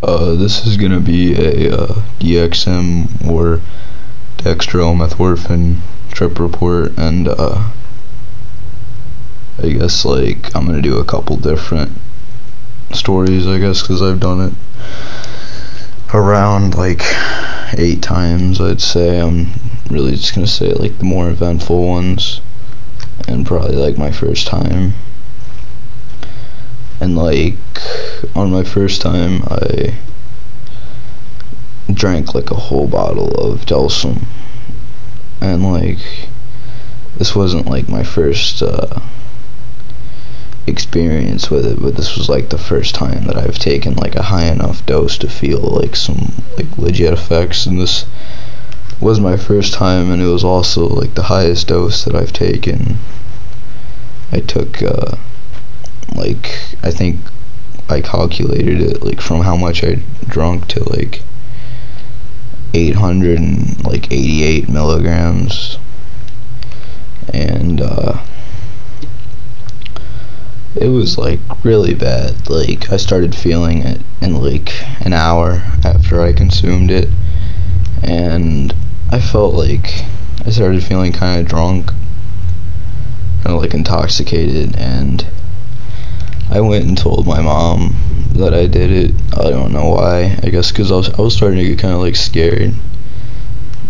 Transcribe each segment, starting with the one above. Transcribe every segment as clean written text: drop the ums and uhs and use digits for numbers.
This is gonna be a DXM or Dextromethorphan trip report, and I guess like I'm gonna do a couple different stories, I guess, because I've done it around like 8 times. I'd say I'm really just gonna say like the more eventful ones, and probably like my first time. And like on my first time, I drank like a whole bottle of DXM, and like this wasn't like my first experience with it, but this was like the first time that I've taken like a high enough dose to feel like some like legit effects. And this was my first time, and it was also like the highest dose that I've taken. I took like I think I calculated it like from how much I drunk to like 888 milligrams, and it was like really bad. Like I started feeling it in like an hour after I consumed it, and I felt like I started feeling kind of drunk, kind of like intoxicated, and I went and told my mom that I did it. I don't know why. I guess because I was starting to get kind of like scared.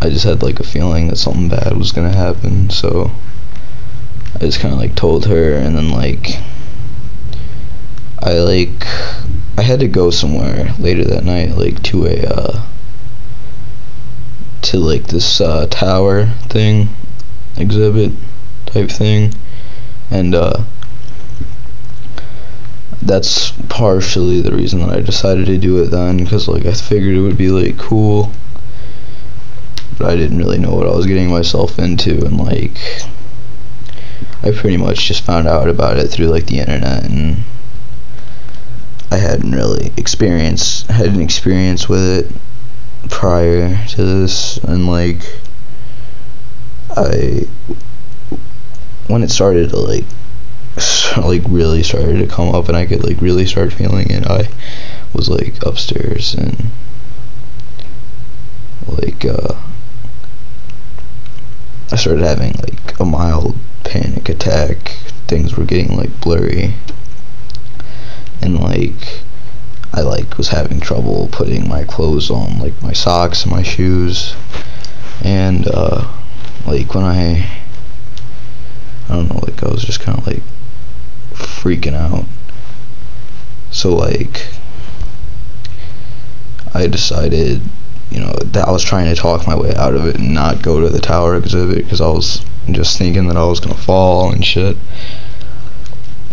I just had like a feeling that something bad was gonna happen, so I just kind of like told her. And then like I had to go somewhere later that night, like to a to like this tower thing, exhibit type thing, and that's partially the reason that I decided to do it then, because like I figured it would be like cool, but I didn't really know what I was getting myself into. And like I pretty much just found out about it through like the internet, and I hadn't really had an experience with it prior to this. And like when it started to like really started to come up and I could like really start feeling it, I was like upstairs, and like I started having like a mild panic attack. Things were getting like blurry, and like I like was having trouble putting my clothes on, like my socks and my shoes. And like when I don't know, like I was just kind of like freaking out. So like I decided, that I was trying to talk my way out of it and not go to the tower exhibit, because I was just thinking that I was gonna fall and shit.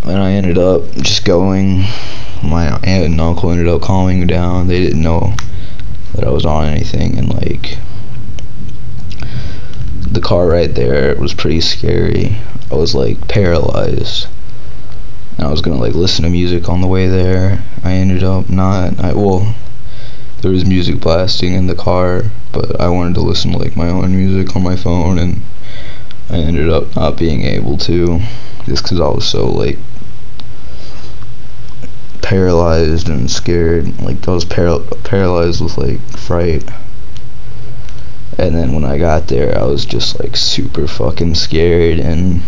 And I ended up just going. My aunt and uncle ended up calming me down. They didn't know that I was on anything, and like the car right there was pretty scary. I was like paralyzed, and I was gonna like listen to music on the way there. I ended up not. There was music blasting in the car, but I wanted to listen to like my own music on my phone, and I ended up not being able to, just because I was so like paralyzed and scared. Like I was paralyzed with like fright. And then when I got there, I was just like super fucking scared, and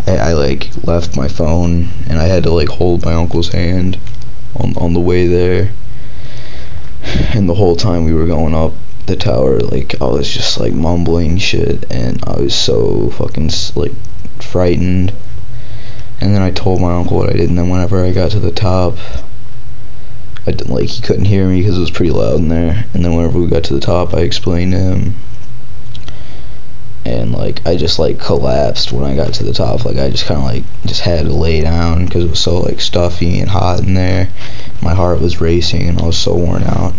I like left my phone, and I had to like hold my uncle's hand on the way there. And the whole time we were going up the tower, like I was just like mumbling shit, and I was so fucking like frightened. And then I told my uncle what I did, and then whenever I got to the top, I didn't, like, he couldn't hear me because it was pretty loud in there. And then whenever we got to the top, I explained to him, and like I just like collapsed when I got to the top. Like I just kind of like just had to lay down because it was so like stuffy and hot in there. My heart was racing, and I was so worn out.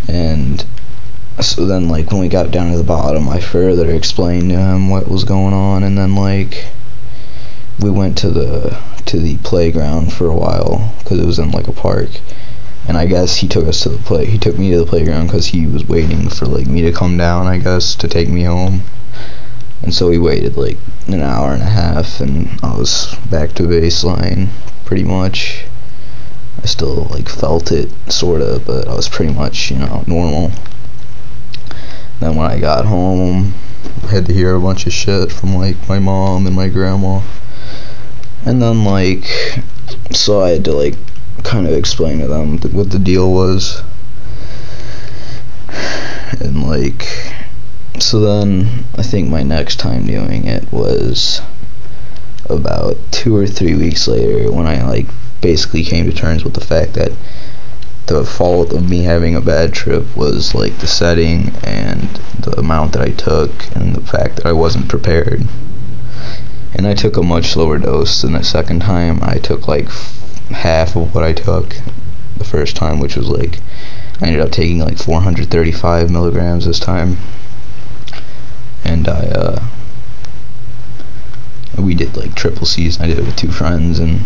And so then like when we got down to the bottom, I further explained to him what was going on. And then like we went to the playground for a while, because it was in like a park. And I guess he took me to the playground because he was waiting for like me to come down, I guess, to take me home. And so we waited like an hour and a half, and I was back to baseline pretty much. I still like felt it sorta, but I was pretty much, normal. Then when I got home, I had to hear a bunch of shit from like my mom and my grandma. And then so I had to like kind of explain to them what the deal was. And so then I think my next time doing it was about 2 or 3 weeks later, when I basically came to terms with the fact that the fault of me having a bad trip was the setting and the amount that I took and the fact that I wasn't prepared. And I took a much slower dose than the second time. I took half of what I took the first time, which was I ended up taking 435 milligrams this time. And we did triple C's, and I did it with 2 friends, and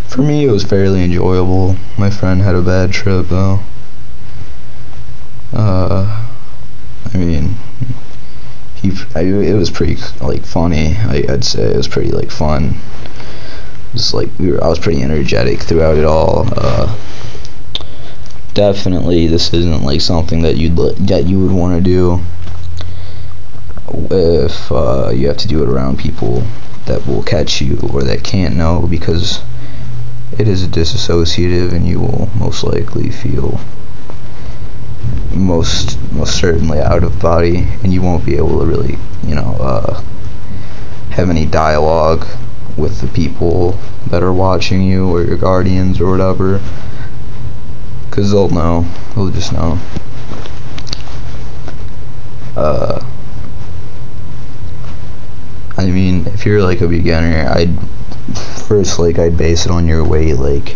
for me it was fairly enjoyable. My friend had a bad trip though. I mean, it was pretty funny. I'd say it was pretty fun. It was I was pretty energetic throughout it all. Definitely this isn't something that you would want to do if you have to do it around people that will catch you or that can't know, because it is a disassociative and you will most likely feel most certainly out of body, and you won't be able to really have any dialogue with the people that are watching you or your guardians or whatever, because they'll just know. I mean, if you're a beginner, I'd base it on your weight.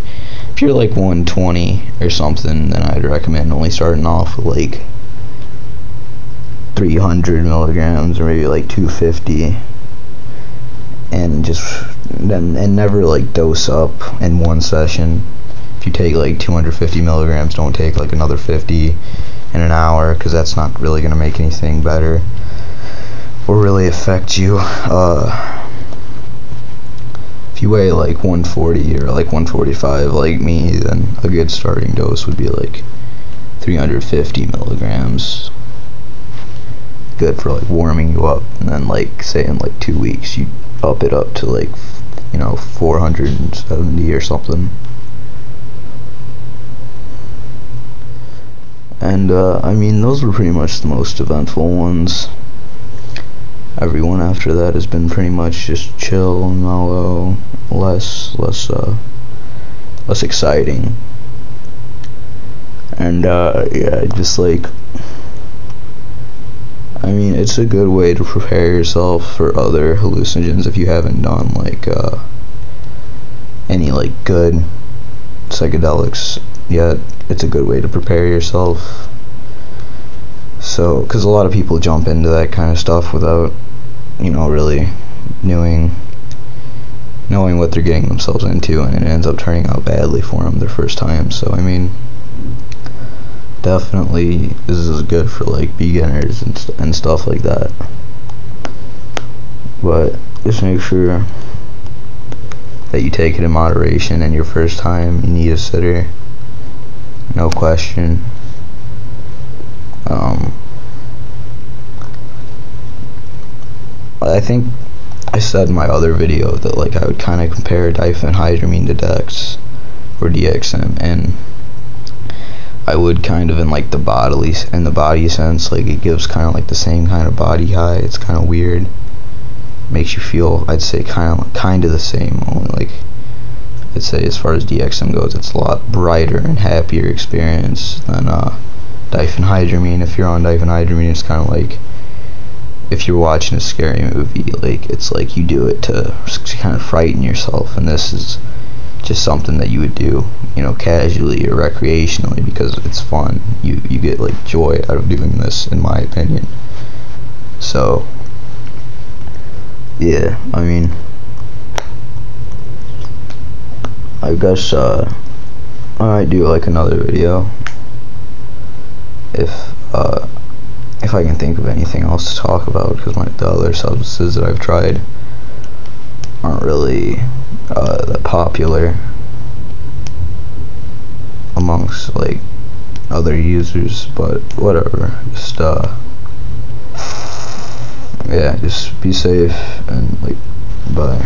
If you're 120 or something, then I'd recommend only starting off with 300 milligrams or maybe 250, and never dose up in one session. If you take 250 milligrams, don't take another 50 in an hour, because that's not really going to make anything better or really affect you. If you weigh 140 or 145 like me, then a good starting dose would be 350 milligrams. Good for warming you up, and then say in 2 weeks you up it up to 470 or something. And I mean, those were pretty much the most eventful ones. Everyone after that has been pretty much just chill and mellow, less exciting. And yeah, just I mean, it's a good way to prepare yourself for other hallucinogens if you haven't done any good psychedelics yet. It's a good way to prepare yourself. So, because a lot of people jump into that kind of stuff without really knowing what they're getting themselves into, and it ends up turning out badly for them their first time. So I mean, definitely this is good for beginners and stuff like that. But just make sure that you take it in moderation, and your first time you need a sitter, no question. I think I said in my other video that I would kind of compare diphenhydramine to Dex or DXM, and I would kind of in the body sense, it gives kind of the same kind of body high. It's kind of weird, makes you feel, I'd say, kind of the same, only I'd say as far as DXM goes, it's a lot brighter and happier experience than diphenhydramine. If you're on diphenhydramine, it's kind of if you're watching a scary movie, it's you do it to kind of frighten yourself, and this is just something that you would do, casually or recreationally, because it's fun. You get joy out of doing this, in my opinion. So yeah, I mean, I guess I might do another video if I can think of anything else to talk about, because the other substances that I've tried aren't really that popular. other users, but whatever. Just yeah, just be safe and like bye.